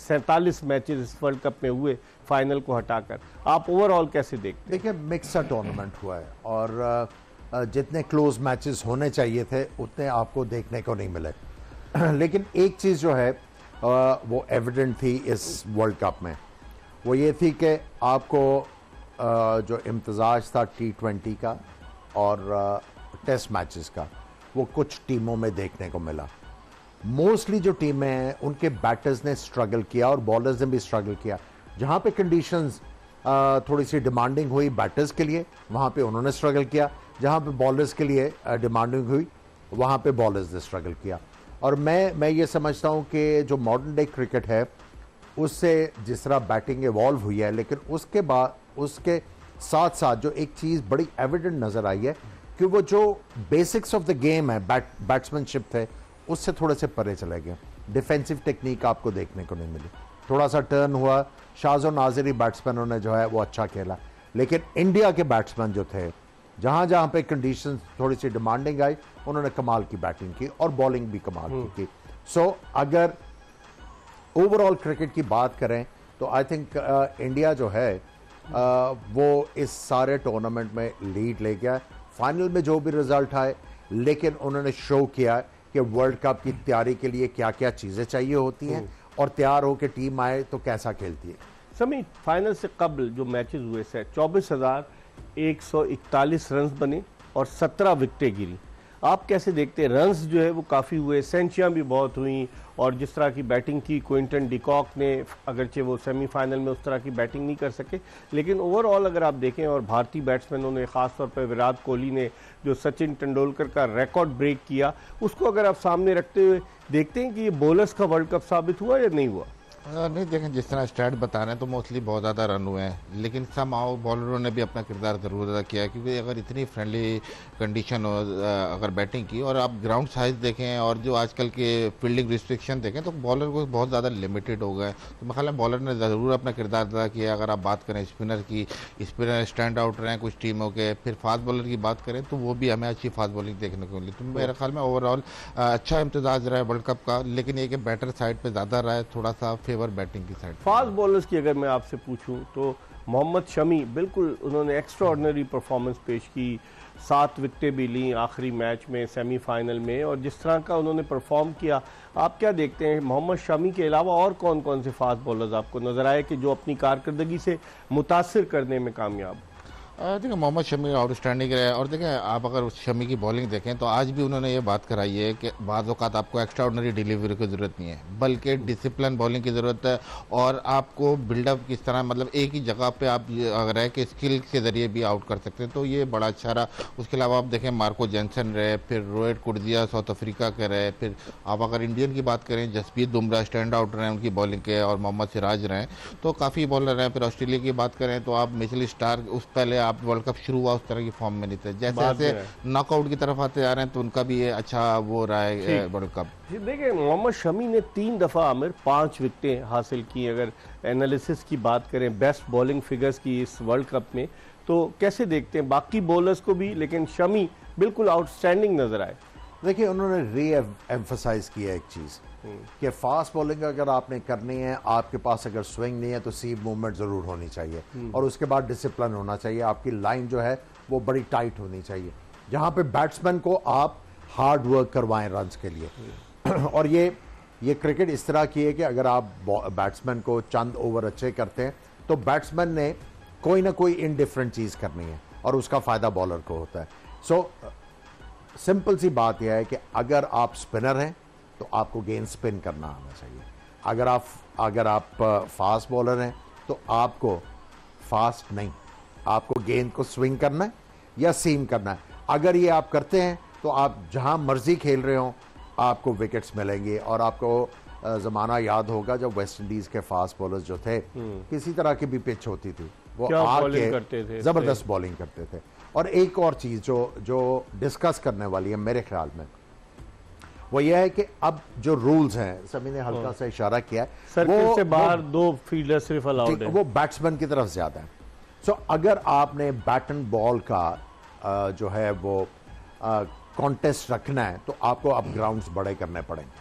47 matches इस world cup में हुए फाइनल को हटाकर, आप ओवरऑल कैसे देखते हैं? देखिए, मिक्स टूर्नामेंट हुआ है और जितने क्लोज मैचेस होने चाहिए थे उतने आपको देखने को नहीं मिले। लेकिन एक चीज़ जो है वो एविडेंट थी इस वर्ल्ड कप में, वो ये थी कि आपको जो इम्तजाज था T20 का और टेस्ट मैचेस का, वो कुछ टीमों में देखने को मिला। मोस्टली जो टीमें हैं उनके बैटर्स ने स्ट्रगल किया और बॉलर्स ने भी स्ट्रगल किया। जहाँ पे कंडीशंस थोड़ी सी डिमांडिंग हुई बैटर्स के लिए, वहाँ पे उन्होंने स्ट्रगल किया। जहाँ पे बॉलर्स के लिए डिमांडिंग हुई, वहाँ पे बॉलर्स ने स्ट्रगल किया। और मैं ये समझता हूँ कि जो मॉडर्न डे क्रिकेट है उससे जिस तरह बैटिंग इवॉल्व हुई है, लेकिन उसके बाद उसके साथ साथ जो एक चीज़ बड़ी एविडेंट नज़र आई है कि वो जो बेसिक्स ऑफ द गेम है, बैट्समैनशिप थे, उससे थोड़े से परे चले गए। डिफेंसिव टेक्निक आपको देखने को नहीं मिली। थोड़ा सा टर्न हुआ, शाज़ और नाज़िरी बैट्समैनों ने जो है वो अच्छा खेला, लेकिन इंडिया के बैट्समैन जो थे, जहाँ जहाँ पे कंडीशंस थोड़ी सी डिमांडिंग आई, उन्होंने कमाल की बैटिंग की और बॉलिंग भी कमाल की। सो अगर ओवरऑल क्रिकेट की बात करें तो आई थिंक इंडिया जो है वो इस सारे टूर्नामेंट में लीड ले गया। फाइनल में जो भी रिजल्ट आए, लेकिन उन्होंने शो किया कि वर्ल्ड कप की तैयारी के लिए क्या क्या चीज़ें चाहिए होती हैं और तैयार होकर टीम आए तो कैसा खेलती है। समी, फाइनल से कबल जो मैचेस हुए से 24,141 रन बने और 17 विकेटें गिरी। आप कैसे देखते हैं? रन्स जो है वो काफ़ी हुए, सेंचुरियाँ भी बहुत हुई, और जिस तरह की बैटिंग की क्विंटन डिकॉक ने, अगरचे वो सेमीफाइनल में उस तरह की बैटिंग नहीं कर सके, लेकिन ओवरऑल अगर आप देखें, और भारतीय बैट्समैनों ने, ख़ासतौर पर विराट कोहली ने जो सचिन तेंदुलकर का रिकॉर्ड ब्रेक किया, उसको अगर आप सामने रखते हुए देखते हैं कि ये बॉलर्स का वर्ल्ड कप साबित हुआ या नहीं हुआ? नहीं, देखें जिस तरह स्टैट बता रहे हैं तो मोस्टली बहुत ज़्यादा रन हुए हैं, लेकिन समहाउ बॉलरों ने भी अपना किरदार ज़रूर अदा किया, क्योंकि अगर इतनी फ्रेंडली कंडीशन हो, अगर बैटिंग की, और आप ग्राउंड साइज देखें और जो आजकल के फील्डिंग रिस्ट्रिक्शन देखें, तो बॉलर को बहुत ज़्यादा लिमिटेड हो गए। तो मेरे ख्याल में बॉलर ने ज़रूर अपना किरदार अदा किया। अगर आप बात करें स्पिनर की, स्पिनर स्टैंड आउट रहे हैं कुछ टीमों के। फिर फास्ट बॉलर की बात करें तो वो भी हमें अच्छी फास्ट बॉलिंग देखने को मिली। तो मेरे ख्याल में ओवरऑल अच्छा इम्तजाज रहा है वर्ल्ड कप का, लेकिन ये कि बैटर साइड पर ज़्यादा रहा है, थोड़ा सा फेवर बैटिंग की साइड। फास्ट बॉलर्स की अगर मैं आपसे पूछूं तो मोहम्मद शमी, बिल्कुल उन्होंने एक्स्ट्राऑर्डिनरी परफॉर्मेंस पेश की, 7 विकेटें भी ली आखिरी मैच में सेमीफाइनल में, और जिस तरह का उन्होंने परफॉर्म किया, आप क्या देखते हैं मोहम्मद शमी के अलावा और कौन कौन से फास्ट बॉलर्स आपको नजर आए कि जो अपनी कारकर्दगी से मुतासिर करने में कामयाब? देखिए, मोहम्मद शमी आउटस्टैंडिंग रहे, और देखें आप अगर शमी की बॉलिंग देखें तो आज भी उन्होंने ये बात कराई है कि बाज़ औक़ात आपको एक्स्ट्रा ऑर्डिनरी डिलीवरी की ज़रूरत नहीं है, बल्कि डिसिप्लिन बॉलिंग की ज़रूरत है। और आपको बिल्डअप किस तरह, मतलब एक ही जगह पे आप अगर है कि स्किल के ज़रिए भी आउट कर सकते हैं, तो ये बड़ा अच्छा रहा। उसके अलावा आप देखें मार्को जेनसन रहे, फिर रोहित कुर्दिया साउथ अफ्रीका के रहे, फिर आप अगर इंडियन की बात करें जसप्रीत बुमराह स्टैंड आउट रहे उनकी बॉलिंग के, और मोहम्मद सिराज रहे, तो काफ़ी बॉलर हैं। फिर ऑस्ट्रेलिया की बात करें तो आप मिचेल स्टार्क, उस पहले आप वर्ल्ड कप शुरू हुआ उस तरह की फॉर्म में नहीं थे, जैसे जैसे नॉकआउट की तरफ आते जा रहे हैं तो उनका भी ये अच्छा वो रहा है वर्ल्ड कप। देखिए, मोहम्मद शमी ने 3 दफ़ा आमिर 5 विकेटें हासिल की। अगर एनालिसिस की बात करें बेस्ट बॉलिंग फिगर्स की इस वर्ल्ड कप में, तो कैसे देखते हैं बाकी बॉलर्स को भी, लेकिन शमी बिल्कुल आउटस्टैंडिंग नजर आए? देखिए, उन्होंने री एम्फसाइज किया एक चीज़ कि फास्ट बॉलिंग अगर आपने करनी है, आपके पास अगर स्विंग नहीं है तो सीम मूवमेंट ज़रूर होनी चाहिए, और उसके बाद डिसिप्लिन होना चाहिए। आपकी लाइन जो है वो बड़ी टाइट होनी चाहिए, जहाँ पे बैट्समैन को आप हार्ड वर्क करवाएं रन्स के लिए। और ये क्रिकेट इस तरह की है कि अगर आप बैट्समैन को चंद ओवर अच्छे करते हैं तो बैट्समैन ने कोई ना कोई इनडिफरेंट चीज़ करनी है, और उसका फ़ायदा बॉलर को होता है। सो सिंपल सी बात यह है कि अगर आप स्पिनर हैं तो आपको गेंद स्पिन करना आना चाहिए। अगर आप फास्ट बॉलर हैं तो आपको फास्ट नहीं, आपको गेंद को स्विंग करना है या सीम करना है। अगर ये आप करते हैं तो आप जहां मर्जी खेल रहे हो आपको विकेट्स मिलेंगे। और आपको ज़माना याद होगा जब वेस्ट इंडीज़ के फास्ट बॉलर्स जो थे, किसी तरह की भी पिच होती थी, वो आके ज़बरदस्त बॉलिंग करते थे। और एक और चीज़ जो डिस्कस करने वाली है मेरे ख्याल में, वो यह है कि अब जो रूल्स हैं, सभी ने हल्का सा इशारा किया है, सर्किल से बाहर 2 फील्डर सिर्फ अलाउड है, वो बैट्समैन की तरफ ज्यादा है। सो अगर आपने बैट एंड बॉल का जो है वो कॉन्टेस्ट रखना है तो आपको अब ग्राउंड्स बड़े करने पड़ेंगे।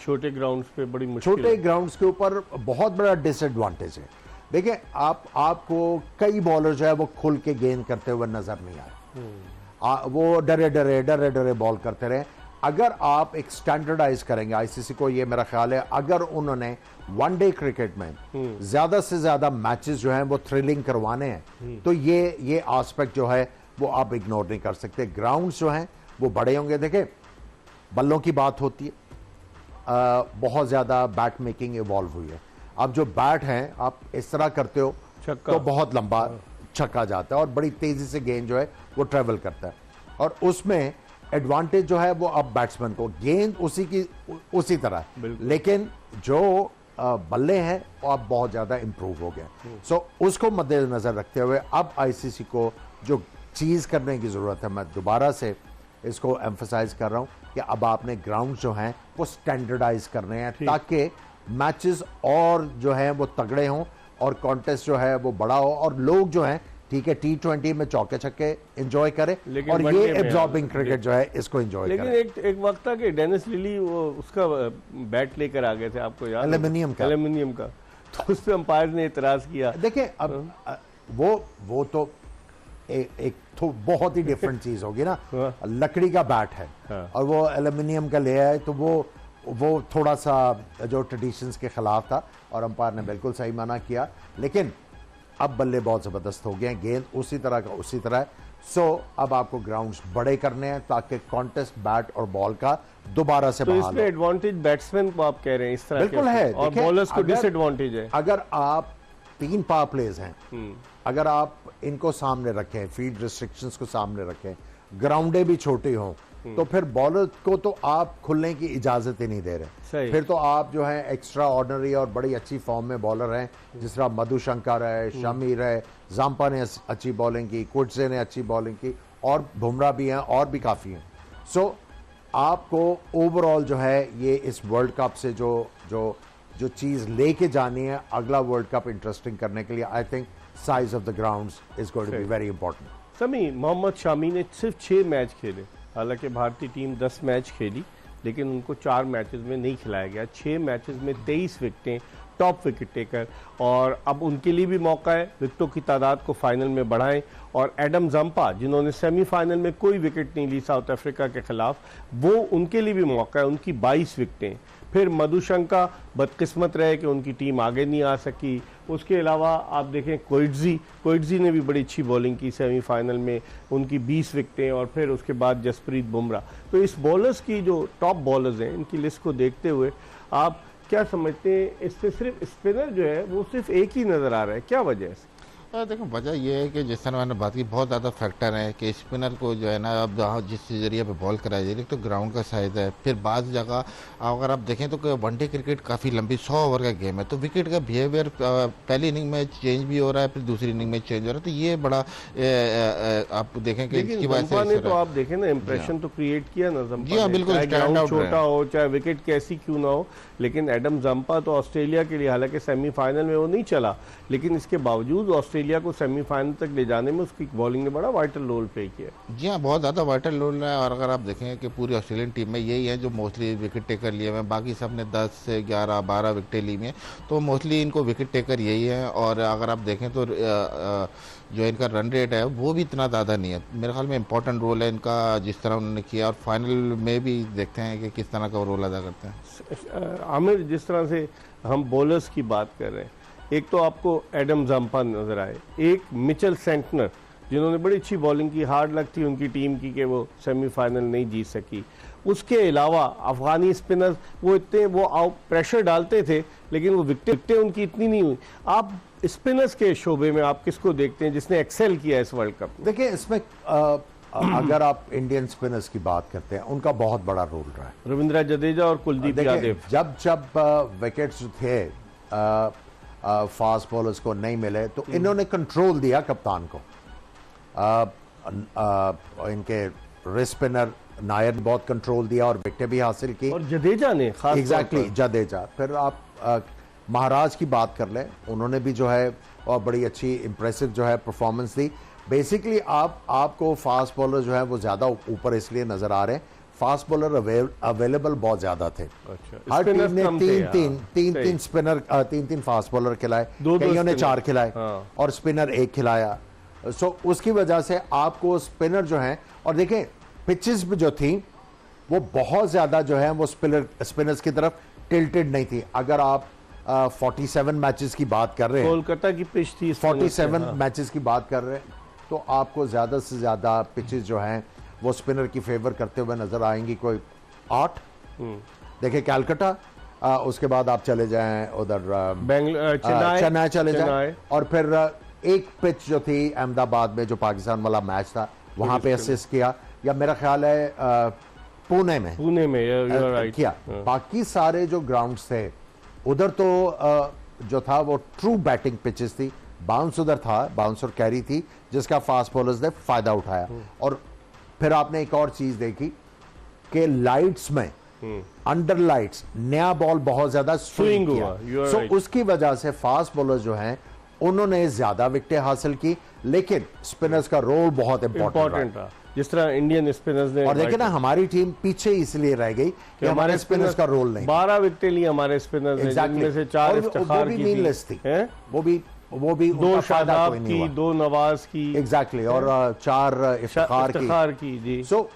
छोटे ग्राउंड्स पे बड़ी मुश्किल छोटे है। ग्राउंड्स के ऊपर बहुत बड़ा डिसएडवांटेज है। देखिए आपको कई बॉलर जो है वो खुल के गेंद करते हुए नजर नहीं आए, वो डरे डरे बॉल करते रहे। अगर आप एक स्टैंडर्डाइज करेंगे, आईसीसी को ये मेरा ख्याल है, अगर उन्होंने वनडे क्रिकेट में ज्यादा से ज्यादा मैचेस जो हैं वो थ्रिलिंग करवाने हैं, तो ये एस्पेक्ट जो है वो आप इग्नोर नहीं कर सकते। ग्राउंड्स जो हैं वो बड़े होंगे। देखें, बल्लों की बात होती है, बहुत ज्यादा बैट मेकिंग इवॉल्व हुई है। अब जो बैट हैं आप इस तरह करते हो तो बहुत लंबा छक्का जाता है और बड़ी तेजी से गेंद जो है वो ट्रेवल करता है, और उसमें एडवांटेज जो है वो अब बैट्समैन को, गेंद उसी तरह, लेकिन जो बल्ले हैं वो अब बहुत ज्यादा इंप्रूव हो गए। सो उसको मद्देनजर रखते हुए अब आईसीसी को जो चीज करने की जरूरत है, मैं दोबारा से इसको एम्फसाइज कर रहा हूं कि अब आपने ग्राउंड जो हैं वो स्टैंडर्डाइज करने हैं, ताकि मैचेस और जो है वो तगड़े हों और कॉन्टेस्ट जो है वो बड़ा हो, और लोग जो हैं, ठीक है, T20 में चौके छक्के एंजॉय करें और ये एब्जॉर्बिंग क्रिकेट जो है इसको एंजॉय करें। लेकिन एक वक्त था कि डेनिस लिली वो उसका बैट लेकर आ गए थे, आपको याद? एल्यूमिनियम का, तो उस पर अंपायर ने इतराज किया। देखिए अब वो तो एक तो बहुत ही डिफरेंट चीज होगी ना। लकड़ी का बैट है और वो एल्यूमिनियम का ले आए, तो वो थोड़ा सा जो ट्रेडिशंस के खिलाफ था और अंपायर ने बिल्कुल सही मना किया। लेकिन अब बल्ले बहुत जबरदस्त हो गए हैं, गेंद उसी तरह का उसी तरह है। सो अब आपको ग्राउंड्स बड़े करने हैं ताकि कॉन्टेस्ट बैट और बॉल का दोबारा से बहाल हो। तो इसमें एडवांटेज बैट्समैन को आप कह रहे हैं इस तरह? बिल्कुल है, और बॉलर्स को डिसएडवांटेज है। अगर आप 3 पावर प्लेज हैं, अगर आप इनको सामने रखें, फील्ड रिस्ट्रिक्शंस को सामने रखें, ग्राउंडे भी छोटी हों, तो फिर बॉलर को तो आप खुलने की इजाजत ही नहीं दे रहे। फिर तो आप जो है एक्स्ट्रा ऑर्डिनरी और बड़ी अच्छी फॉर्म में बॉलर हैं, जिस तरह मधुशंकर है, शमीर है, जाम्पा ने अच्छी बॉलिंग की, कुटसे ने अच्छी बॉलिंग की, और बुमराह भी हैं और भी काफ़ी हैं। सो आपको ओवरऑल जो है ये इस वर्ल्ड कप से जो चीज़ लेके जानी है अगला वर्ल्ड कप इंटरेस्टिंग करने के लिए, I think size of the grounds is going to be very important. Sami, Mohammad Shami ने सिर्फ 6 मैच खेले, हालांकि भारतीय टीम 10 मैच खेली, लेकिन उनको 4 मैचेस में नहीं खिलाया गया। 6 मैचेस में 23 विकेटें, टॉप विकेट टेकर, और अब उनके लिए भी मौका है विकेटों की तादाद को फाइनल में बढ़ाएं। और एडम जंपा, जिन्होंने सेमीफाइनल में कोई विकेट नहीं ली साउथ अफ्रीका के खिलाफ, वो उनके लिए भी मौका है, उनकी 22 विकेटें। फिर मधुशंका बदकिस्मत रहे कि उनकी टीम आगे नहीं आ सकी। उसके अलावा आप देखें कोइटजी ने भी बड़ी अच्छी बॉलिंग की सेमीफाइनल में, उनकी 20 विकेटें, और फिर उसके बाद जसप्रीत बुमराह। तो इस बॉलर्स की जो टॉप बॉलर्स हैं, इनकी लिस्ट को देखते हुए आप क्या समझते हैं? इससे सिर्फ स्पिनर जो है वो सिर्फ एक ही नज़र आ रहा है, क्या वजह है? देखो, वजह यह है कि जिस तरह मैंने बात की, बहुत ज़्यादा फैक्टर है कि स्पिनर को जो है ना, अब जिस जरिए पे बॉल कराई जा रही है, तो ग्राउंड का साइज़ है। फिर बाज़ जगह अगर आप देखें तो वनडे क्रिकेट काफ़ी लंबी 100 ओवर का गेम है, तो विकेट का बिहेवियर पहली इनिंग में चेंज भी हो रहा है, फिर दूसरी इनिंग में चेंज हो रहा है। तो ये बड़ा आप देखें कि इसकी वजह से तो आप देखें ना, इंप्रेशन तो क्रिएट किया ना जंपा। जी हाँ, बिल्कुल, ग्राउंड छोटा हो चाहे विकेट कैसी क्यों ना हो, लेकिन एडम जंपा तो ऑस्ट्रेलिया के लिए, हालांकि सेमीफाइनल में वो नहीं चला, लेकिन इसके बावजूद ऑस्ट्रेलिया को सेमीफाइनल तक ले जाने में उसकी बॉलिंग ने बड़ा वाइटल रोल प्ले किया। जी हाँ, बहुत ज़्यादा वाइटल रोल है। और अगर आप देखें कि पूरी ऑस्ट्रेलियन टीम में यही है जो मोस्टली विकेट टेकर लिए हुए हैं, बाकी सब ने 10 से 11 12 विकेटें ली हुई हैं, तो मोस्टली इनको विकेट टेकर यही है। और अगर आप देखें तो जो इनका रन रेट है वो भी इतना ज़्यादा नहीं है। मेरे ख्याल में इंपॉर्टेंट रोल है इनका जिस तरह उन्होंने किया, और फाइनल में भी देखते हैं कि किस तरह का रोल अदा करते हैं। आमिर, जिस तरह से हम बॉलर्स की बात कर रहे हैं, एक तो आपको एडम जंपा नजर आए, एक मिचेल सेंटनर जिन्होंने बड़ी अच्छी बॉलिंग की, हार्ड लक थी उनकी टीम की कि वो सेमीफाइनल नहीं जीत सकी। उसके अलावा अफगानी स्पिनर्स वो प्रेशर डालते थे, लेकिन वो विकेटें उनकी इतनी नहीं हुई। आप स्पिनर्स के शोबे में आप किसको देखते हैं जिसने एक्सेल किया इस वर्ल्ड कप? देखिए, इसमें अगर आप इंडियन स्पिनर्स की बात करते हैं, उनका बहुत बड़ा रोल रहा है। रविंद्र जडेजा और कुलदीप यादव, जब विकेट्स थे फास्ट बॉलर्स को नहीं मिले, तो इन्होंने कंट्रोल दिया कप्तान को। इनके रिस्ट स्पिनर नायर ने बहुत कंट्रोल दिया और विकेटें भी हासिल की, और जडेजा ने खास एग्जैक्टली जडेजा। फिर आप महाराज की बात कर लें, उन्होंने भी जो है और बड़ी अच्छी इंप्रेसिव जो है परफॉर्मेंस दी। बेसिकली आपको फास्ट बॉलर जो है वो ज़्यादा ऊपर इसलिए नज़र आ रहे हैं, फास्ट बॉलर अवेलेबल बहुत ज्यादा थे। अच्छा, हर spinners टीम ने कम थे, तीन स्पिनर, तीन फास्ट बॉलर खिलाए, दो कईयों ने spinner, 4 खिलाए हाँ। और स्पिनर 1 खिलाया। सो उसकी वजह से आपको स्पिनर जो हैं, और देखें पिचेस भी जो थी वो बहुत ज्यादा जो है वो स्पिनर्स की तरफ टिल्टेड नहीं थी। अगर आप 47 मैचेस की बात कर रहे हैं, कोलकाता की पिच थी spinners 47 हाँ। मैचेस की बात कर रहे हैं, तो आपको ज्यादा से ज्यादा पिचेस जो हैं वो स्पिनर की फेवर करते हुए नजर आएंगी। कोई 8 देखिए कैलकाटा, उसके बाद आप चले जाएं उधर चेन्नई चले जाएं, और फिर एक पिच जो थी अहमदाबाद में जो पाकिस्तान वाला मैच था वहां पे असिस्ट किया, या मेरा ख्याल है पुणे में किया। बाकी सारे जो ग्राउंड्स थे उधर तो जो था वो ट्रू बैटिंग पिचेस थी। बाउंस उधर था, बाउंस और कैरी थी जिसका फास्ट बॉलर्स ने फायदा उठाया। और फिर आपने एक और चीज देखी कि लाइट्स में अंडर लाइट्स नया बॉल बहुत ज्यादा स्विंग किया, सो उसकी वजह से फास्ट बॉलर जो हैं उन्होंने ज्यादा विकेटें हासिल की, लेकिन स्पिनर्स का रोल बहुत इंपॉर्टेंट था। जिस तरह इंडियन स्पिनर्स ने, और देखिए ना हमारी टीम पीछे इसलिए रह गई कि हमारे स्पिनर्स का रोल नहीं। 12 विकेटें ली हमारे स्पिनर्स ने, जिनमें से 4 इफ्तिखार की थी, वो भी 2 शादाब की, 2 नवाज की, एग्जैक्टली, और 4 इफ्तिखार की जी। सो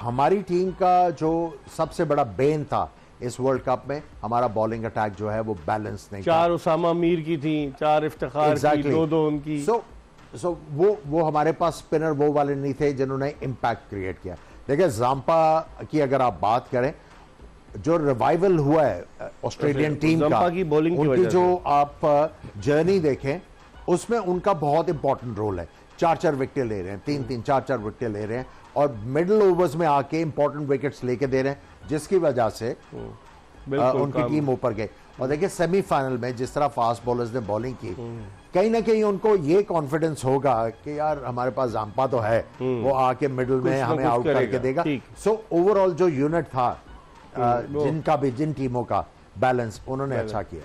हमारी टीम का जो सबसे बड़ा बेन था इस वर्ल्ड कप में, हमारा बॉलिंग अटैक जो है वो बैलेंस नहीं 4 उसामा मीर की थी, 4 इफ्तिखार की, 2 उनकी। सो वो हमारे पास स्पिनर वो वाले नहीं थे जिन्होंने इम्पैक्ट क्रिएट किया। देखिए जाम्पा की अगर आप बात करें, जो रिवाइवल हुआ है ऑस्ट्रेलियन टीम का, की बॉलिंग की उनकी वजह जो आप जर्नी देखें उसमें उनका बहुत इंपॉर्टेंट रोल है। 4-4 विकेटें ले रहे हैं, 3-3 4-4 विकेटें ले रहे हैं, और मिडिल ओवर्स में आके इंपॉर्टेंट विकेट्स लेके दे रहे हैं, जिसकी वजह से उनकी टीम ऊपर गई। और देखिए सेमीफाइनल में जिस तरह फास्ट बॉलर्स ने बॉलिंग की, कहीं ना कहीं उनको ये कॉन्फिडेंस होगा कि यार हमारे पास जाम्पा तो है, वो आके मिडिल में हमें आउट करके देगा। सो ओवरऑल जो यूनिट था जिन टीमों का बैलेंस, उन्होंने अच्छा किया।